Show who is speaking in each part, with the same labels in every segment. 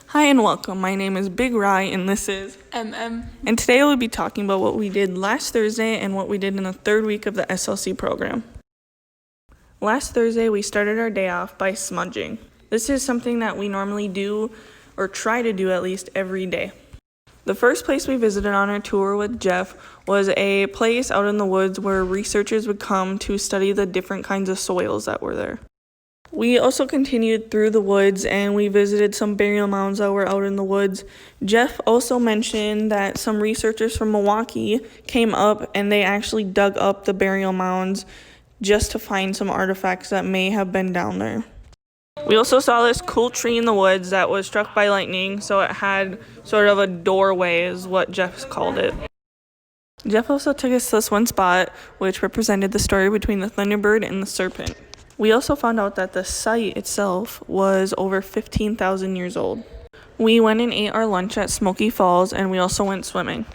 Speaker 1: Hi and welcome. My name is Big Rye and this is
Speaker 2: MM.
Speaker 1: And today we'll be talking about what we did last Thursday and what we did in the third week of the SLC program. Last Thursday we started our day off by smudging. This is something that we normally do, or try to do at least, every day. The first place we visited on our tour with Jeff was a place out in the woods where researchers would come to study the different kinds of soils that were there. We also continued through the woods and we visited some burial mounds that were out in the woods. Jeff also mentioned that some researchers from Milwaukee came up and they actually dug up the burial mounds just to find some artifacts that may have been down there. We also saw this cool tree in the woods that was struck by lightning, so it had sort of a doorway is what Jeff called it. Jeff also took us to this one spot which represented the story between the thunderbird and the serpent. We also found out that the site itself was over 15,000 years old. We went and ate our lunch at Smoky Falls and we also went swimming.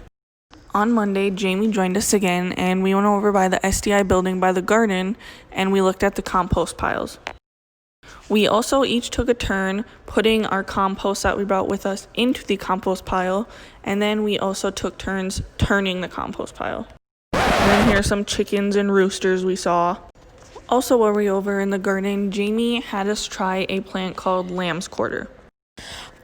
Speaker 1: On Monday, Jamie joined us again and we went over by the SDI building by the garden and we looked at the compost piles. We also each took a turn putting our compost that we brought with us into the compost pile, and then we also took turns turning the compost pile. And then here's some chickens and roosters we saw. Also, while we were over in the garden, Jamie had us try a plant called lamb's quarter.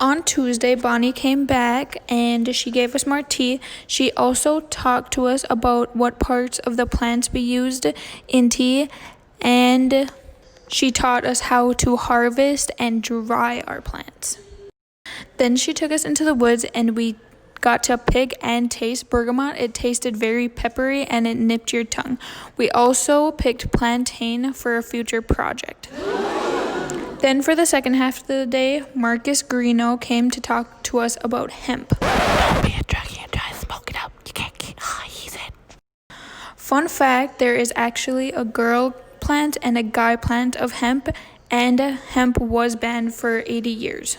Speaker 2: On Tuesday, Bonnie came back and she gave us more tea. She also talked to us about what parts of the plants we used in tea, and she taught us how to harvest and dry our plants. Then she took us into the woods and we got to pick and taste bergamot. It tasted very peppery and it nipped your tongue. We also picked plantain for a future project. Then for the second half of the day, Marcus Greeno came to talk to us about hemp.
Speaker 3: Don't be a druggie and try to smoke it up. You can't get high, he said.
Speaker 2: Fun fact, there is actually a girl plant and a guy plant of hemp, and hemp was banned for 80 years.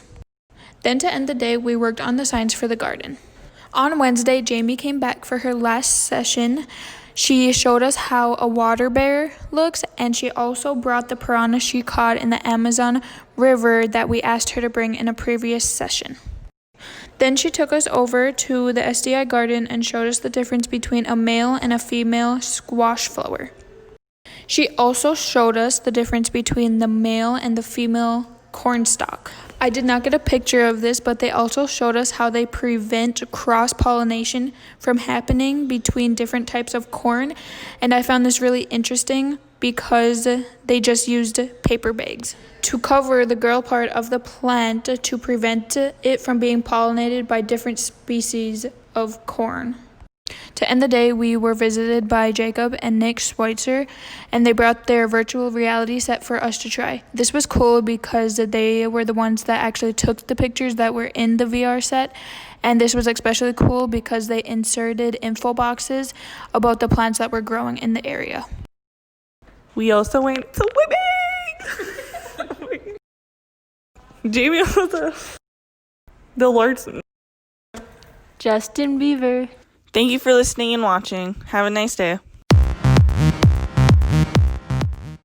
Speaker 2: Then to end the day, we worked on the signs for the garden. On Wednesday, Jamie came back for her last session. She showed us how a water bear looks, and she also brought the piranha she caught in the Amazon River that we asked her to bring in a previous session. Then she took us over to the SDI garden and showed us the difference between a male and a female squash flower. She also showed us the difference between the male and the female cornstalk. I did not get a picture of this, but they also showed us how they prevent cross-pollination from happening between different types of corn, and I found this really interesting because they just used paper bags to cover the girl part of the plant to prevent it from being pollinated by different species of corn. To end the day, we were visited by Jacob and Nick Schweitzer, and they brought their virtual reality set for us to try. This was cool because they were the ones that actually took the pictures that were in the VR set, and this was especially cool because they inserted info boxes about the plants that were growing in the area.
Speaker 1: We also went swimming! Jamie was the Lord's.
Speaker 3: Justin Bieber.
Speaker 1: Thank you for listening and watching. Have a nice day.